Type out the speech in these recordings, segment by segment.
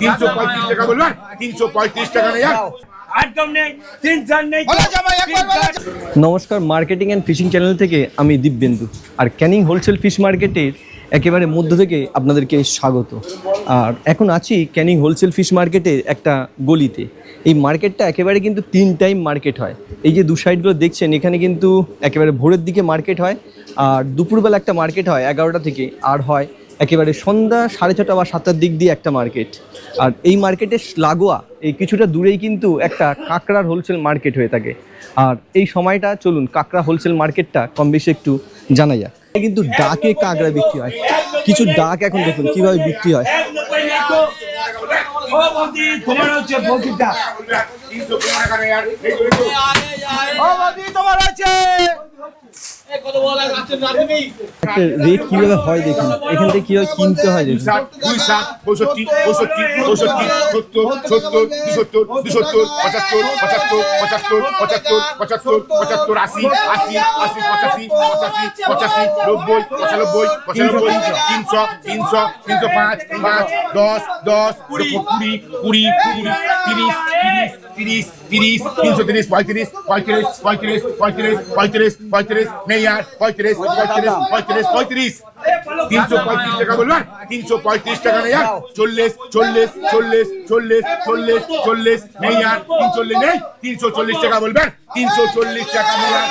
335 টাকা বলবেন, 335 টাকা নেই আর নমস্কার, মার্কেটিং অ্যান্ড ফিশিং চ্যানেল থেকে আমি দিব্যেন্দু। আর ক্যানিং হোলসেল ফিশ মার্কেটের একেবারে মধ্য থেকে আপনাদেরকে স্বাগত। আর এখন আছি ক্যানিং হোলসেল ফিশ মার্কেটের একটা গলিতে। এই মার্কেটটা একেবারে কিন্তু 3 টাইম মার্কেট হয়। এই যে দু সাইডগুলো দেখছেন, এখানে কিন্তু একেবারে ভোরের দিকে মার্কেট হয়, আর দুপুরবেলা একটা মার্কেট হয় 11টা থেকে, আর হয় একেবারে সন্ধ্যা 6:30 বা 7টার দিক দিয়ে একটা মার্কেট। আর এই মার্কেটের লাগোয়া এই কিছুটা দূরেই কিন্তু একটা কাঁকড়ার হোলসেল মার্কেট হয়ে থাকে। আর এই সময়টা চলুন কাঁকড়া হোলসেল মার্কেটটা কম বেশি একটু জানা যাক। কিন্তু ডাকে কাঁকড়া বিক্রি হয়, কিছু ডাক এখন দেখুন কিভাবে বিক্রি হয়। রেট কিভাবে হয় দেখুন, এখান থেকে কিভাবে কিনতে হয় দেখুন। 60, 65, 65, 65, 70, 70, 70, 75, 75, 75, 75, 75, 75, 75, 80, 80, 80, 85, 85, 85, 90, 95, 95, 300, 305, 5, 10, 10, 20, 20, 30, 30, 30, 330, 35, 35, 35, 35, 35, 35, নেই আর 35, 35, 35, 35, 335 টাকা বলবেন, 335 টাকা নেই আর 40, 40, 40, 40, 40, 40, নেই আর 340 নেই, 340 টাকা বলবেন, 340 টাকা নেই আর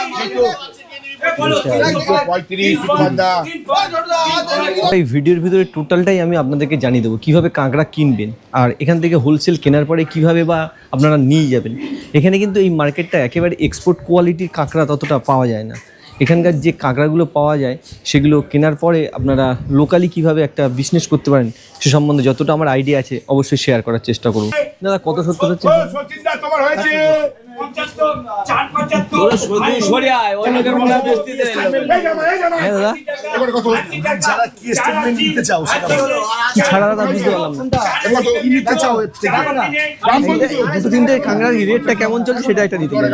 এই ভিডিওর ভিতরে টোটালটাই আমি আপনাদেরকে জানিয়ে দেবো কিভাবে কাঁকড়া কিনবেন, আর এখান থেকে হোলসেল কেনার পরে কিভাবে বা আপনারা নিয়ে যাবেন। এখানে কিন্তু এই মার্কেটটা একেবারে এক্সপোর্ট কোয়ালিটির কাঁকড়া ততটা পাওয়া যায় না। এখানকার যে কাঁকড়াগুলো পাওয়া যায় সেগুলো কেনার পরে আপনারা লোকালি কিভাবে একটা বিজনেস করতে পারেন সে সম্বন্ধে যতটা আমার আইডিয়া আছে অবশ্যই শেয়ার করার চেষ্টা করব। দাদা কত সত্তর হচ্ছে? তোমার হয়েছে দুটো তিনটে কাঁকড়ার রেটটা কেমন চলছে সেটা একটা দিতে পারবেন।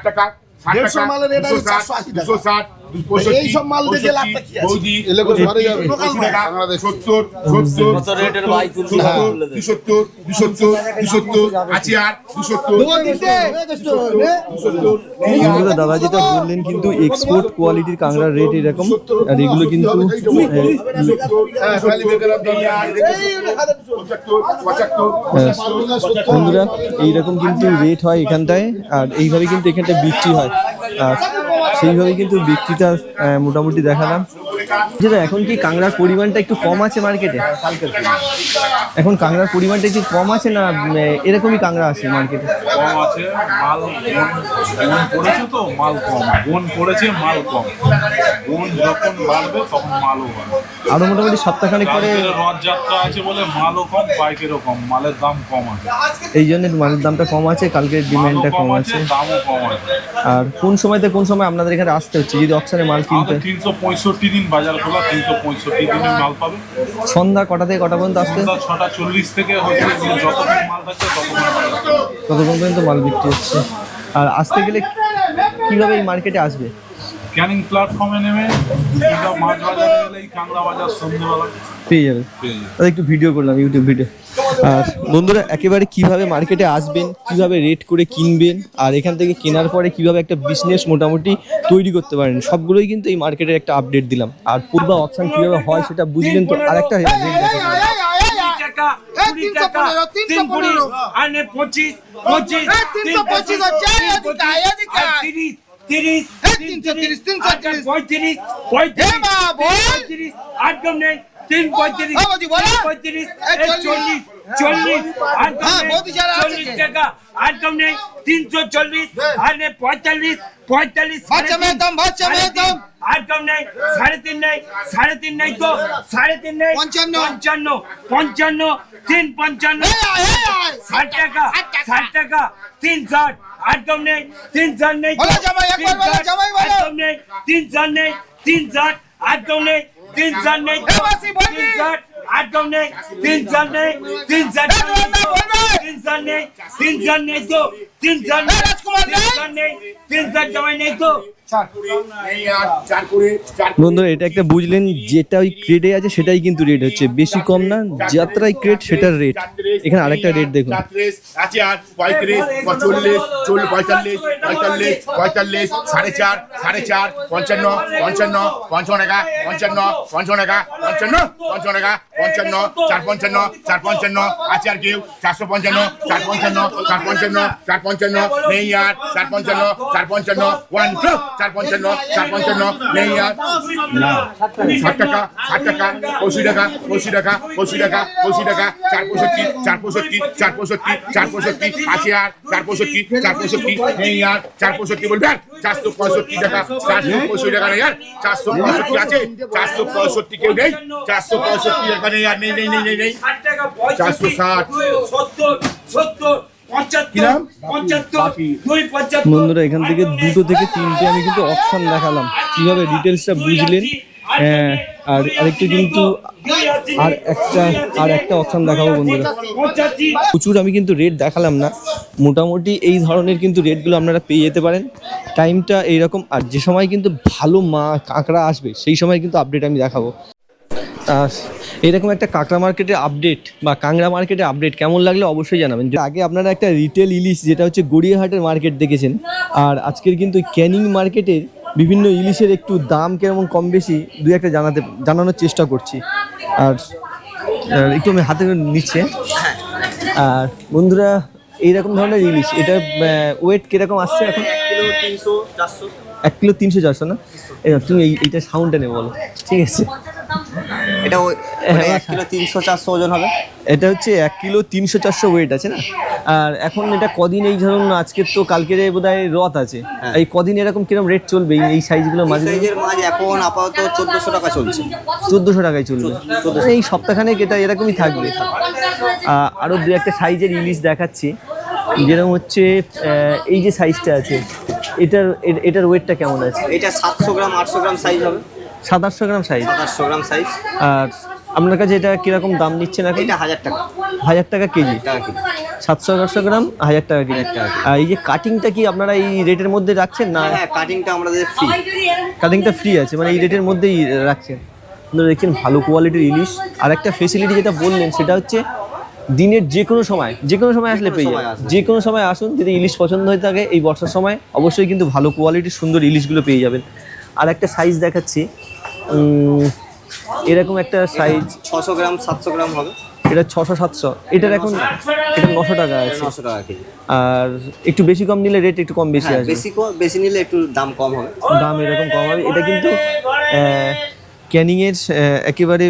টাকা 150 মালের রেট 260 এই সব মাল দেখে লাভ কি আছে? বৌদি এলাকা ধরে যাবে বাংলাদেশ 70 70 কত রেটের ভাই তুলছি 270 270 270 আছে আর 270 দাদা যেটা বললেন কিন্তু এক্সপোর্ট কোয়ালিটির কাঁকড়ার রেট এরকম, আর এগুলো কিন্তু বন্ধুরা এইরকম কিন্তু রেট হয় এখানটায়, আর এইভাবে কিন্তু এখানটায় বিক্রি হয়, আর সেইভাবে কিন্তু বিক্রিটা মোটামুটি দেখালাম। যেটা এখন কি কাঁকড়ার পরিমাণটা একটু কম আছে মার্কেটে? এখন কাঁকড়ার পরিমাণটা একটু কম আছে না এরকমই কাঁকড়া আছে মার্কেটে? কম আছে, মাল বন পড়েছে তো মাল কম, বন পড়েছে মাল কম, বন যখন বাড়বে তখন মালও বাড়বে। আরো মোটামুটি সপ্তাহখানেক পরে রথযাত্রা আছে বলে মালও কম, পাইকারিও কম, মালের দাম কম আছে, এই জন্য মালের দামটা কম আছে, কালকের ডিমান্ডটা কম আছে, দামও কম আছে। আর কোন সময় থেকে কোন সময় আপনাদের এখানে আসতে হচ্ছে যদি অকশনে মাল কিনতে? 365 দিন বাজার খোলা, 365 দিনে মাল পাবে। সন্ধ্যা কটা থেকে কটা পর্যন্ত আসতে? 6:40 থেকে হচ্ছে যতক্ষণ মাল থাকছে ততক্ষণ পর্যন্ত মাল বিক্রি হচ্ছে। আর আসতে গেলে কিভাবে এই মার্কেটে আসবে? ক্যানিং প্ল্যাটফর্মে নেমে মাছ বাজারে গেলেই কাঁকড়া বাজার সন্ধ্যেবেলা পেয়ে যাবে। একটু ভিডিও করলাম, ইউটিউব ভিডিও। আর বন্ধুরা একেবারে কিভাবে মার্কেটে আসবেন, কিভাবে রেট করে কিনবেন, আর এখান থেকে কেনার পরে কিভাবে একটা বিজনেস মোটামুটি তৈরি করতে পারেন, সবগুলোই কিন্তু এই মার্কেটের একটা আপডেট দিলাম। আর পূর্ব অপশন কিভাবে হয় সেটা বুঝলেন তো। আর একটা রেট নেই 3-4 জামাই নেই তো বন্ধুরা এটা একটা বুঝলেন, যেটা ওই ক্রেডে আছে সেটাই কিন্তু রেট হচ্ছে, বেশি কম না, যাত্রায় ক্রেড সেটার রেট। এখানে আরেকটা রেট দেখুন, 35, 35, 40, 45, 45, 45, 4.5, 4.5, 55, 55, 55 টাকা, 55, 55 টাকা, 55, 55 টাকা, 55, 455, 455, আছে আর কেউ 455, 455, 455, 455, নেই আর 455, 455, 1 2 455, 455, নেই আর 60 টাকা, 60 টাকা, 80 টাকা, 80 টাকা, 80 টাকা, 80 টাকা, 465, 465, 465, 465, আছে আর 465, 465, নেই আর 465 বলবেন 465 টাকা, 465 টাকা নেই আর 465 আছে, 465 কেউ নেই, 465 টাকা নেই আর নেই নেই নেই নেই নেই 60 টাকা 460, 70 70 কিরাম? 75 275 বন্ধুরা এখান থেকে দুটো থেকে তিনটে আমি কিন্তু অপশন দেখালাম, কিভাবে ডিটেলসটা বুঝলেন। আর আরেকটু কিন্তু আর একটা অপশন দেখাবো বন্ধুরা। প্রচুর আমি কিন্তু রেট দেখালাম না, মোটামুটি এই ধরনের কিন্তু রেটগুলো আপনারা পেয়ে যেতে পারেন। টাইমটা এইরকম, আর যে সময় কিন্তু ভালো কাঁকড়া আসবে সেই সময় কিন্তু আপডেট আমি দেখাবো। আর এরকম একটা কাঁকড়া মার্কেটের আপডেট বা কাঁকড়া মার্কেটের আপডেট কেমন লাগলে অবশ্যই জানাবেন। আগে আপনারা একটা রিটেল ইলিশ যেটা হচ্ছে গড়িয়াহাটের মার্কেট দেখেছেন, আর আজকের কিন্তু ক্যানিং মার্কেটের বিভিন্ন ইলিশের একটু দাম কেমন কম বেশি দুই একটা জানানোর চেষ্টা করছি। আর একটু আমি হাতে নিচ্ছে। আর বন্ধুরা এইরকম ধরনের ইলিশ, এটার ওয়েট কিরকম আসছে এখন? 1 কিলো 300-400 না? তুমি এইটা সাউন্ডটা নেবে বলো, ঠিক আছে? এটা 1 কিলো 300-400 ওজন হবে। এটা হচ্ছে 1 কিলো 300-400 ওয়েট আছে না? আর এখন এটা কদিন, এই ধরুন আজকের তো কালকের বোধহয় রথ আছে, এই কদিন এরকম কিরকম রেট চলবে এই সাইজগুলো? মাঝে সাইজের মাছ এখন আপাতত 1400 টাকা চলছে। 1400 টাকায় চলবে, এই সপ্তাহখানেক এটা এরকমই থাকবে। আরও দু একটা সাইজের ইলিশ দেখাচ্ছি, যেরকম হচ্ছে এই যে সাইজটা আছে, এটার ওয়েটটা কেমন আছে? এটা 700 গ্রাম 800 গ্রাম সাইজ হবে। 700-800 গ্রাম সাইজ। 700 গ্রাম সাইজ। আর আপনার কাছে এটা কিরকম দাম নিচ্ছেন এখন? এটা 1000 টাকা। 1000 টাকা কেজি। 700-800 গ্রাম 1000 টাকা কেজি। আর এই যে কাটিংটা কি আপনারা এই রেটের মধ্যে রাখছেন না? হ্যাঁ, কাটিংটা আমাদের ফ্রি। কাটিংটা ফ্রি আছে, মানে এই রেটের মধ্যেই রাখছেন। আপনারা দেখছেন ভালো কোয়ালিটির ইলিশ। আর একটা ফেসিলিটি যেটা বললেন সেটা হচ্ছে দিনের যে কোনো সময় আসলে পেয়ে যাবেন, যে কোনো সময় আসুন। যদি ইলিশ পছন্দ হয়ে থাকে এই বর্ষার সময় অবশ্যই কিন্তু ভালো কোয়ালিটির সুন্দর ইলিশগুলো পেয়ে যাবেন। আর একটা সাইজ দেখাচ্ছি, এরকম একটা সাইজ 600 গ্রাম 700 গ্রাম হবে। এটা 600-700, এটার এখন এটা 900 টাকা আছে। 900 টাকা কেজি। আর একটু বেশি কম নিলে রেট একটু কম বেশি আসবে। বেশি নিলে একটু দাম কম হবে। দাম এরকম কম হবে। এটা কিন্তু ক্যানিংয়ের একেবারে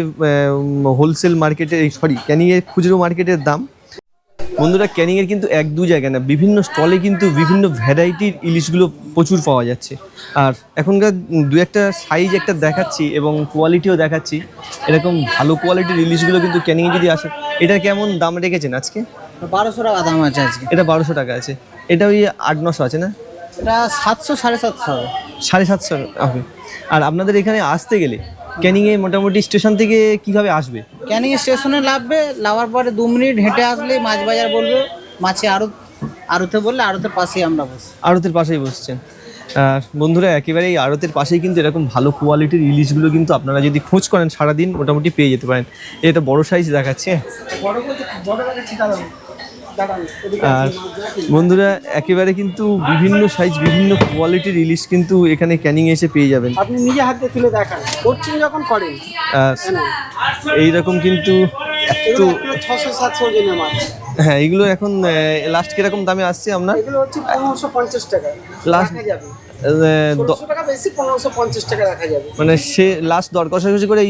হোলসেল মার্কেটের, ক্যানিংয়ের খুচরো মার্কেটের দাম। বন্ধুরা ক্যানিংয়ের কিন্তু 1-2 জায়গায় না, বিভিন্ন স্টলে কিন্তু বিভিন্ন ভ্যারাইটির ইলিশগুলো প্রচুর পাওয়া যাচ্ছে। আর এখনকার দু একটা সাইজ একটা দেখাচ্ছি এবং কোয়ালিটিও দেখাচ্ছি। এরকম ভালো কোয়ালিটির ইলিশগুলো কিন্তু ক্যানিংয়ে যদি আসে, এটা কেমন দাম রেখেছেন আজকে? 1200 টাকা দাম আছে আজকে। এটা 1200 টাকা আছে। এটা ওই 800-900 আছে না? এটা 700 750 হবে। 750 হবে। আর আপনাদের এখানে আসতে গেলে ক্যানিংয়ে মোটামুটি স্টেশন থেকে কিভাবে আসবে? ক্যানিং স্টেশনে নামবে, নামার পরে 2 মিনিট হেঁটে আসলে মাছ বাজার বলবে, মাছে আড়তে বললে আড়তের পাশেই আমরা বসি। আড়তের পাশেই বসছেন। আর বন্ধুরা একেবারে এই আড়তের পাশেই কিন্তু এরকম ভালো কোয়ালিটির ইলিশগুলো কিন্তু আপনারা যদি খোঁজ করেন সারাদিন মোটামুটি পেয়ে যেতে পারেন। এটা বড় সাইজ দেখাচ্ছে। আর বন্ধুরা একেবারে কিন্তু বিভিন্ন সাইজ বিভিন্ন কোয়ালিটির ইলিশ কিন্তু এখানে ক্যানিং এসে পেয়ে যাবেন। আপনি নিজে হাতে তুলে দেখান, করছেন যখন করেন। এইরকম কিন্তু একটু 600-700 ওজনের মাছ। হ্যাঁ, এগুলো এখন লাস্ট কিরকম দামে আসছে আপনার? এগুলো হচ্ছে 1550 টাকা লাস্ট রাখা যাবে। 100 টাকা বেশি, 1550 টাকা রাখা যাবে। মানে সে লাস্ট দর কষাকষি করে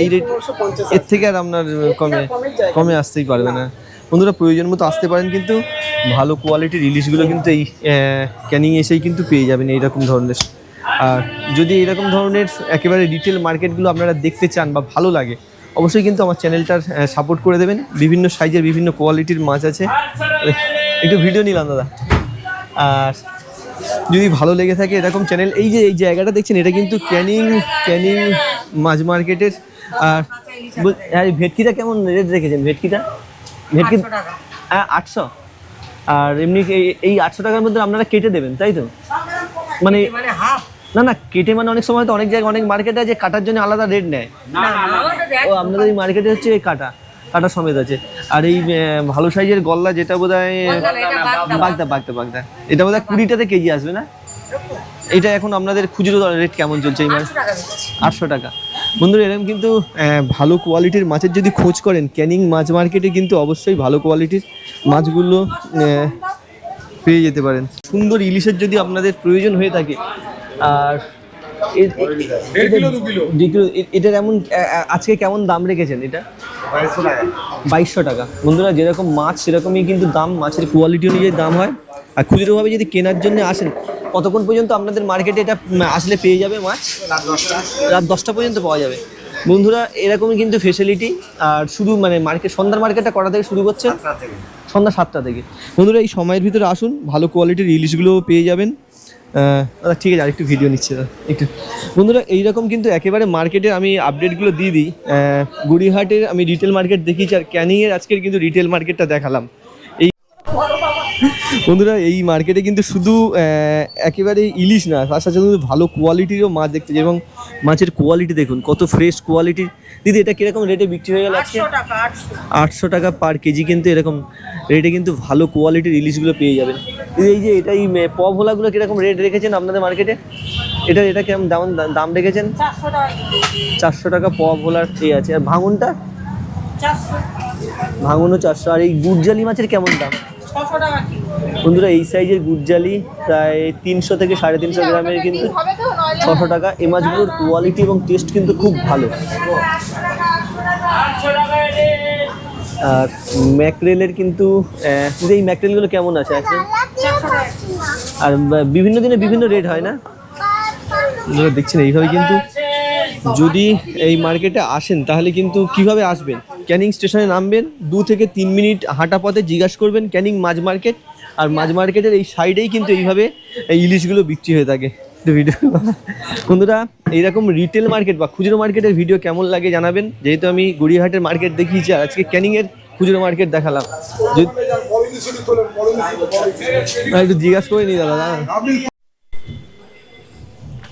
এই রেট, 1550 এর থেকে আর আপনার কমে আসতেই পারবে না। বন্ধুরা প্রয়োজন মতো আসতে পারেন, কিন্তু ভালো কোয়ালিটির ইলিশগুলো কিন্তু এই ক্যানিং এসেই কিন্তু পেয়ে যাবেন এইরকম ধরনের। আর যদি এইরকম ধরনের একেবারে রিটেল মার্কেটগুলো আপনারা দেখতে চান বা ভালো লাগে, অবশ্যই কিন্তু আমার চ্যানেলটার সাপোর্ট করে দেবেন। বিভিন্ন সাইজের বিভিন্ন কোয়ালিটির মাছ আছে। একটু ভিডিও নিলাম দাদা। আর যদি ভালো লেগে থাকে এরকম চ্যানেল, এই যে এই জায়গাটা দেখছেন এটা কিন্তু ক্যানিং মাছ মার্কেটের। আর ভেটকিটা কেমন রেট রেখেছেন? ভেটকি 800। আর এমনি এই 800 টাকার মধ্যে আপনারা কেটে দেবেন, তাই তো? মানে না না কেটে মানে অনেক সময় তো অনেক জায়গায় অনেক মার্কেটে আছে কাটার জন্য আলাদা রেট নেয়। ও আপনাদের এই মার্কেটে হচ্ছে এই কাটা সমেত আছে। আর এই ভালো সাইজের গল্লা যেটা বোধ হয় বাগদা এটা বোধ হয় 20টাতে কেজি আসবে না? এটা এখন আপনাদের খুচরো রেট কেমন চলছে এই মাছ? 800 টাকা। বন্ধুরা এরকম কিন্তু ভালো কোয়ালিটির মাছের যদি খোঁজ করেন ক্যানিং মাছ মার্কেটে কিন্তু অবশ্যই ভালো কোয়ালিটির মাছগুলো পেয়ে যেতে পারেন। সুন্দর ইলিশের যদি আপনাদের প্রয়োজন হয়ে থাকে আর 2 কিলো এটার এমন আজকে কেমন দাম রেখেছেন? এটা 2200 টাকা। বন্ধুরা যেরকম মাছ সেরকমই কিন্তু দাম, মাছের কোয়ালিটি অনুযায়ী দাম হয়। আর খুচরোভাবে যদি কেনার জন্য আসেন কতক্ষণ পর্যন্ত আপনাদের মার্কেটে এটা আসলে পেয়ে যাবে মাছ? রাত 10টা পর্যন্ত পাওয়া যাবে। বন্ধুরা এরকমই কিন্তু ফেসিলিটি। আর শুধু মানে সন্ধ্যার মার্কেটটা কটা থেকে শুরু করছে? সন্ধ্যা 7টা থেকে। বন্ধুরা এই সময়ের ভিতরে আসুন, ভালো কোয়ালিটির ইলিশগুলো পেয়ে যাবেন। ঠিক আছে, আরেকটু ভিডিও নিচ্ছি একটু। বন্ধুরা এইরকম কিন্তু একেবারে মার্কেটের আমি আপডেটগুলো দিয়ে দিই। গড়িয়াহাটের আমি রিটেল মার্কেট দেখিয়েছি, আর ক্যানিংয়ের আজকের কিন্তু রিটেল মার্কেটটা দেখালাম। বন্ধুরা এই মার্কেটে কিন্তু শুধু একেবারে ইলিশ না, তার সাথে কিন্তু ভালো কোয়ালিটিরও মাছ দেখতে, এবং মাছের কোয়ালিটি দেখুন কত ফ্রেশ কোয়ালিটির। দিদি এটা কিরকম রেটে বিক্রি হয়ে গেল আজকে? 800 টাকা পার কেজি। কিন্তু এরকম রেটে কিন্তু ভালো কোয়ালিটির ইলিশগুলো পেয়ে যাবেন। দিদি এই যে এটা এই ভোলাগুলো কিরকম রেট রেখেছেন আপনাদের মার্কেটে? এটা কেমন দাম রেখেছেন? 400 টাকা ভোলার এই আছে। আর ভাঙনটা? ভাঙনও 400। আর এই গুড়জালি মাছের কেমন দাম? বন্ধুরা এই সাইজের গুড়জালি প্রায় 300 থেকে 350 গ্রামের কিন্তু 600 টাকা। এই মাছগুলোর কোয়ালিটি এবং টেস্ট কিন্তু খুব ভালো। আর ম্যাকরেলের কিন্তু এই ম্যাকরেলগুলো কেমন আছে? আর বিভিন্ন দিনে বিভিন্ন রেট হয় না? আপনারা দেখছেন এইভাবে কিন্তু যদি এই মার্কেটে আসেন তাহলে কিন্তু কিভাবে আসবেন? ক্যানিং স্টেশনে নামবেন, 2 থেকে 3 মিনিট হাঁটা পথে জিজ্ঞাসা করবেন ক্যানিং মাছ মার্কেট। আর মাছ মার্কেটের এই সাইডেই কিন্তু এইভাবে এই ইলিশগুলো বিক্রি হয়ে থাকে। ভিডিও বন্ধুরা এইরকম রিটেল মার্কেট বা খুচরো মার্কেটের ভিডিও কেমন লাগে জানাবেন। যেহেতু আমি গড়িয়াহাটের মার্কেট দেখিয়েছি আর আজকে ক্যানিংয়ের খুচরো মার্কেট দেখালাম, একটু জিজ্ঞাসা করে নি দাদা।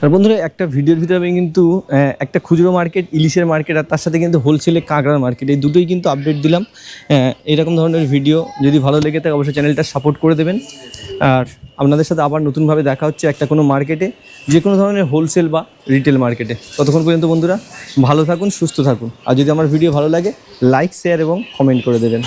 আর বন্ধুরা একটা ভিডিওর ভিতরে আমি কিন্তু একটা খুচরো মার্কেট, ইলিশের মার্কেট, আর তার সাথে কিন্তু হোলসেলে কাঁকড়ার মার্কেট, এই দুটোই কিন্তু আপডেট দিলাম। এরকম ধরনের ভিডিও যদি ভালো লেগে থাকে অবশ্যই চ্যানেলটা সাপোর্ট করে দেবেন। আর আপনাদের সাথে আবার নতুনভাবে দেখা হচ্ছে একটা কোনো মার্কেটে, যে কোনো ধরনের হোলসেল বা রিটেল মার্কেটে। ততক্ষণ পর্যন্ত বন্ধুরা ভালো থাকুন, সুস্থ থাকুন। আর যদি আমার ভিডিও ভালো লাগে লাইক, শেয়ার এবং কমেন্ট করে দেবেন।